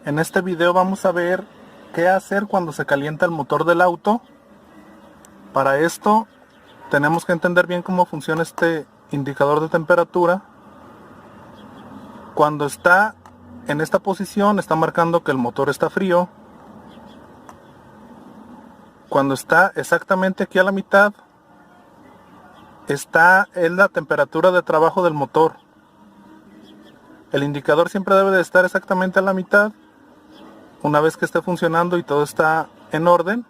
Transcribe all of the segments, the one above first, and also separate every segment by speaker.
Speaker 1: En este video vamos a ver qué hacer cuando se calienta el motor del auto. Para esto tenemos que entender bien cómo funciona este indicador de temperatura. Cuando está en esta posición está marcando que el motor está frío. Cuando está exactamente aquí a la mitad está en la temperatura de trabajo del motor. El indicador siempre debe de estar exactamente a la mitad. Una vez que esté funcionando y todo está en orden,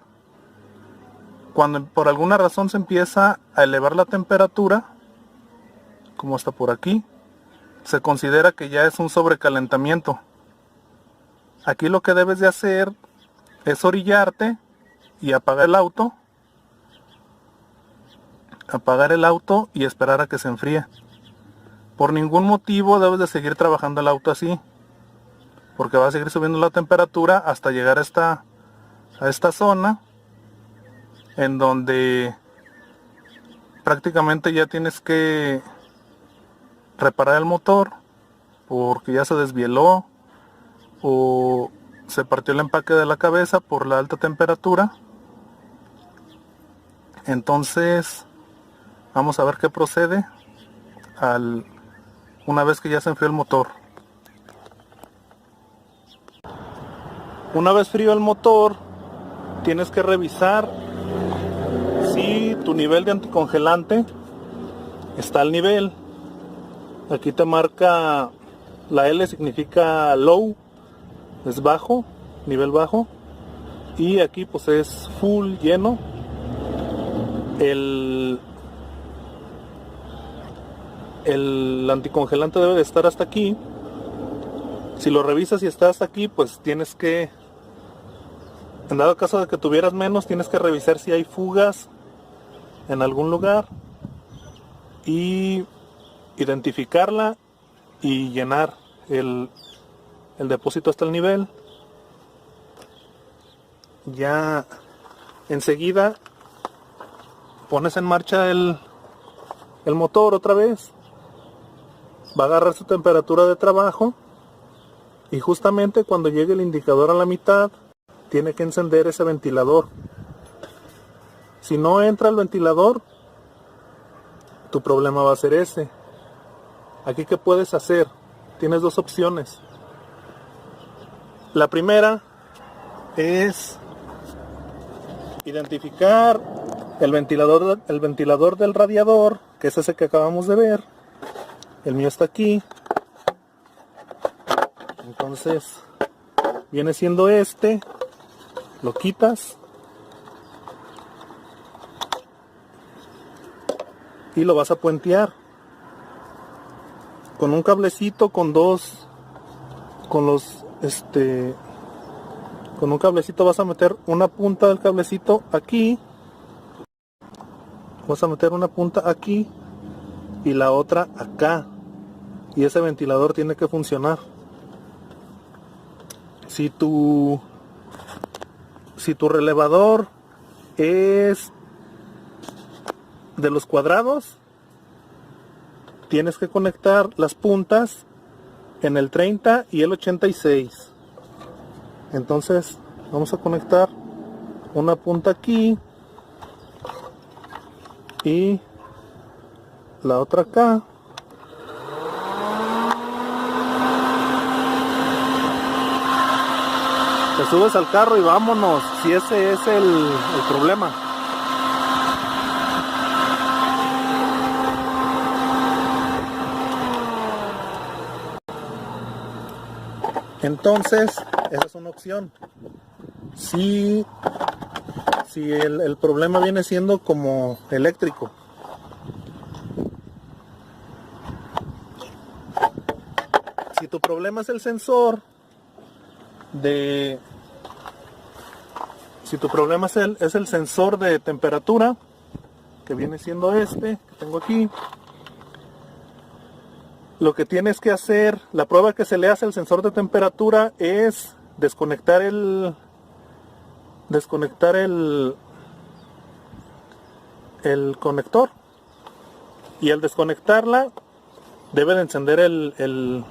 Speaker 1: cuando por alguna razón se empieza a elevar la temperatura, como está por aquí, se considera que ya es un sobrecalentamiento. Aquí lo que debes de hacer es orillarte y apagar el auto y esperar a que se enfríe. Por ningún motivo debes de seguir trabajando el auto así, porque va a seguir subiendo la temperatura hasta llegar a esta zona en donde prácticamente ya tienes que reparar el motor porque ya se desvieló o se partió el empaque de la cabeza por la alta temperatura. Entonces vamos a ver qué procede una vez que ya se enfrió el motor. Una vez frío el motor, tienes que revisar si tu nivel de anticongelante está al nivel. Aquí te marca la L, significa low, es bajo, nivel bajo, y aquí pues es full, lleno. El anticongelante debe de estar hasta aquí. Si lo revisas y está hasta aquí, pues tienes que, en dado caso de que tuvieras menos, tienes que revisar si hay fugas en algún lugar y identificarla y llenar el depósito hasta el nivel. Ya enseguida pones en marcha el motor otra vez, va a agarrar su temperatura de trabajo y justamente cuando llegue el indicador a la mitad tiene que encender ese ventilador. Si no entra el ventilador, tu problema va a ser ese. Aquí, ¿qué puedes hacer? Tienes dos opciones. La primera es identificar el ventilador del radiador, que es ese que acabamos de ver. El mío está aquí. Entonces viene siendo este. Lo quitas y lo vas a puentear con un cablecito, con un cablecito vas a meter una punta del cablecito aquí, vas a meter una punta aquí y la otra acá, y ese ventilador tiene que funcionar. Si tu relevador es de los cuadrados, tienes que conectar las puntas en el 30 y el 86. Entonces vamos a conectar una punta aquí y la otra acá. Te subes al carro y vámonos, si ese es el problema. Entonces, esa es una opción. Si el problema viene siendo como eléctrico. Si tu problema es el sensor es el sensor de temperatura, que viene siendo este que tengo aquí, lo que tienes que hacer, la prueba que se le hace al sensor de temperatura es desconectar el conector, y al desconectarla debe de encender el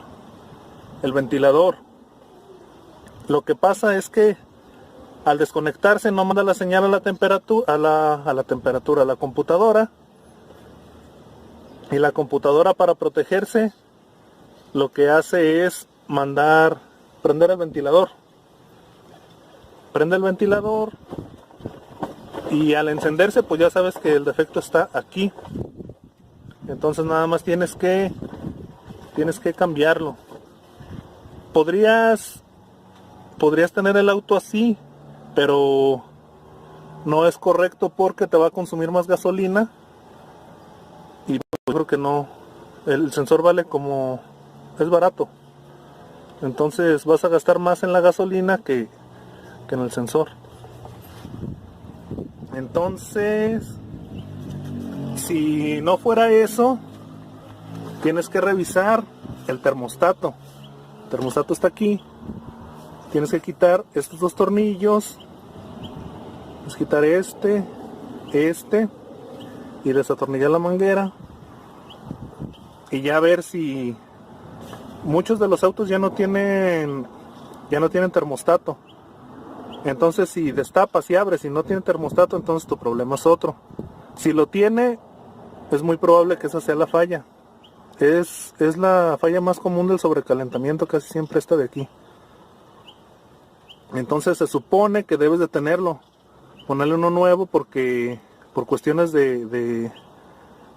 Speaker 1: ventilador. Lo que pasa es que al desconectarse no manda la señal a la temperatura, a la computadora. Y la computadora, para protegerse, lo que hace es prender el ventilador. Prende el ventilador y al encenderse pues ya sabes que el defecto está aquí. Entonces nada más tienes que cambiarlo. Podrías tener el auto así, pero no es correcto porque te va a consumir más gasolina. Y yo creo que no. El sensor vale como... es barato. Entonces vas a gastar más en la gasolina que en el sensor. Entonces, si no fuera eso, tienes que revisar el termostato. El termostato está aquí. Tienes que quitar estos dos tornillos. Tienes que quitar este y desatornillar la manguera. Y ya ver si... muchos de los autos ya no tienen termostato. Entonces si destapas y abres y no tiene termostato, entonces tu problema es otro. Si lo tiene, es muy probable que esa sea la falla. Es la falla más común del sobrecalentamiento, casi siempre esta de aquí. Entonces se supone que debes de tenerlo, ponerle uno nuevo, porque por cuestiones de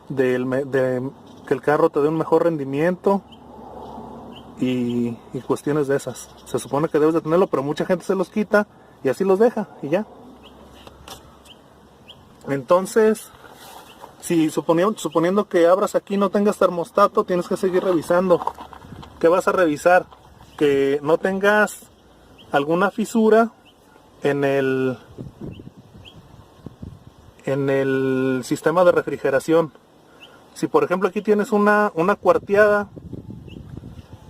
Speaker 1: que el carro te dé un mejor rendimiento y cuestiones de esas. Se supone que debes de tenerlo, pero mucha gente se los quita y así los deja y ya. Entonces, si suponiendo que abras aquí y no tengas termostato, tienes que seguir revisando. ¿Qué vas a revisar? Que no tengas alguna fisura en el sistema de refrigeración. Si por ejemplo aquí tienes una cuarteada,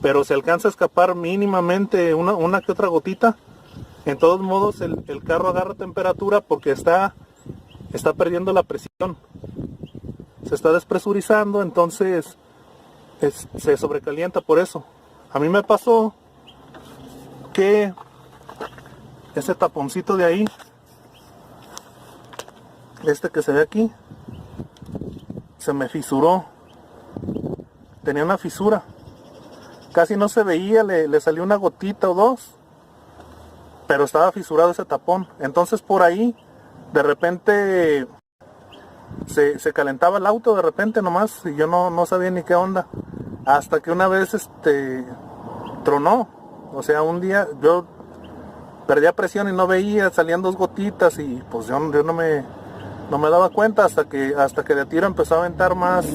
Speaker 1: pero se alcanza a escapar mínimamente una que otra gotita, en todos modos el carro agarra temperatura porque está perdiendo la presión, se está despresurizando, entonces se sobrecalienta por eso. A mí me pasó que ese taponcito de ahí, que se ve aquí, se me fisuró. Tenía una fisura, casi no se veía, le salió una gotita o dos, pero estaba fisurado ese tapón. Entonces por ahí de repente se calentaba el auto de repente nomás, y yo no sabía ni qué onda, hasta que una vez tronó. O sea, un día yo perdía presión y no veía, salían dos gotitas y pues yo no me daba cuenta hasta que de tiro empezó a aventar más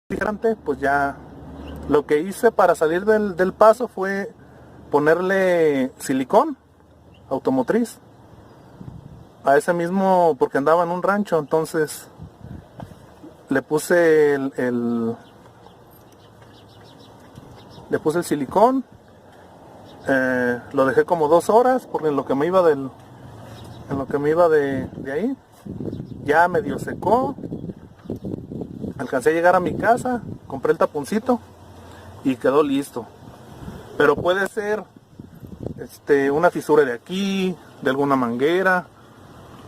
Speaker 1: refrigerante. Pues ya lo que hice para salir del paso fue ponerle silicón automotriz a ese mismo, porque andaba en un rancho. Entonces le puse el silicón, lo dejé como 2 horas porque en lo que me iba de ahí ya medio secó. Alcancé a llegar a mi casa, compré el taponcito y quedó listo. Pero puede ser una fisura de aquí, de alguna manguera,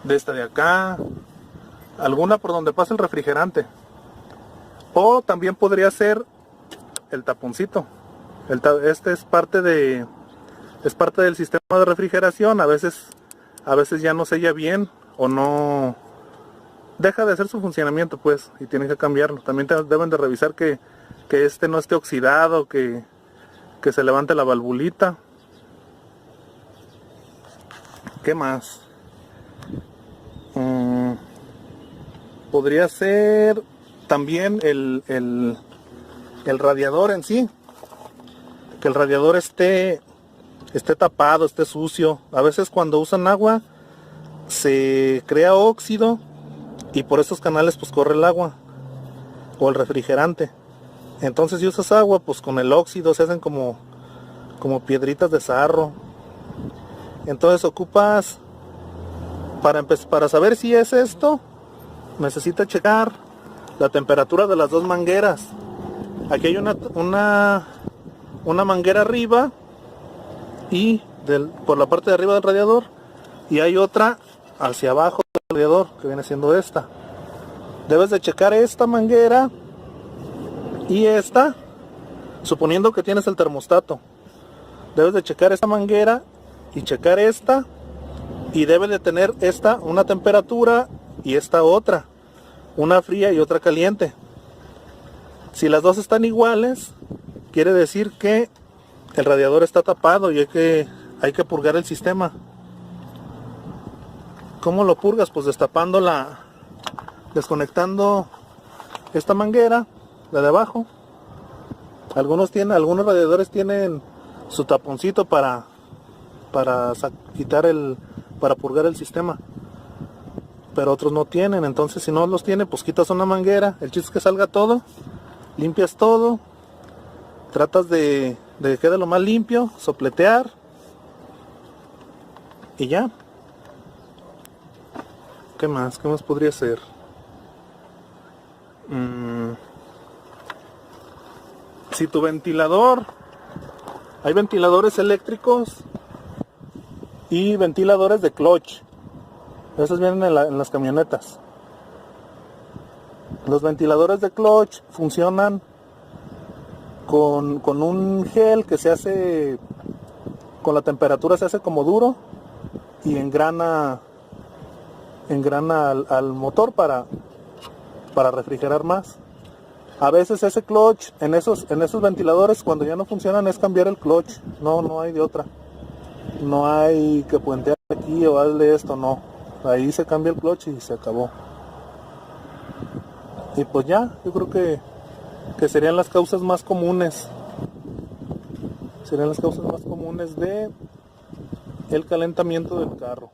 Speaker 1: de esta de acá, alguna por donde pasa el refrigerante, o también podría ser el taponcito. Es parte del sistema de refrigeración. A veces ya no sella bien o no deja de hacer su funcionamiento, pues, y tienen que cambiarlo. También deben de revisar que no esté oxidado, que se levante la valvulita. ¿Qué más? Podría ser también el radiador en sí, que el radiador esté tapado, esté sucio. A veces cuando usan agua se crea óxido y por esos canales pues corre el agua o el refrigerante. Entonces si usas agua, pues con el óxido se hacen como piedritas de sarro. Entonces ocupas, para saber si es esto, necesita checar la temperatura de las dos mangueras. Aquí hay una manguera arriba y por la parte de arriba del radiador, y hay otra hacia abajo del radiador, que viene siendo esta. Debes de checar esta manguera y esta, suponiendo que tienes el termostato. Debes de checar esta manguera y checar esta, y debe de tener esta una temperatura y esta otra, una fría y otra caliente. Si las dos están iguales, quiere decir que el radiador está tapado y hay que purgar el sistema. ¿Cómo lo purgas? Pues destapando desconectando esta manguera, la de abajo. Algunos radiadores tienen su taponcito para purgar el sistema, pero otros no tienen. Entonces, si no los tiene, pues quitas una manguera, el chiste es que salga todo, limpias todo, tratas de que quede lo más limpio, sopletear y ya. ¿Qué más podría ser? Si tu ventilador, hay ventiladores eléctricos y ventiladores de clutch, esos vienen en las camionetas. Los ventiladores de clutch funcionan con un gel que se hace, con la temperatura se hace como duro y engrana al motor para refrigerar más. A veces ese clutch en esos ventiladores, cuando ya no funcionan, es cambiar el clutch. No hay de otra. No hay que puentear aquí o hazle esto, no. Ahí se cambia el clutch y se acabó. Y pues ya, yo creo que serían las causas más comunes. Serían las causas más comunes de el calentamiento del carro.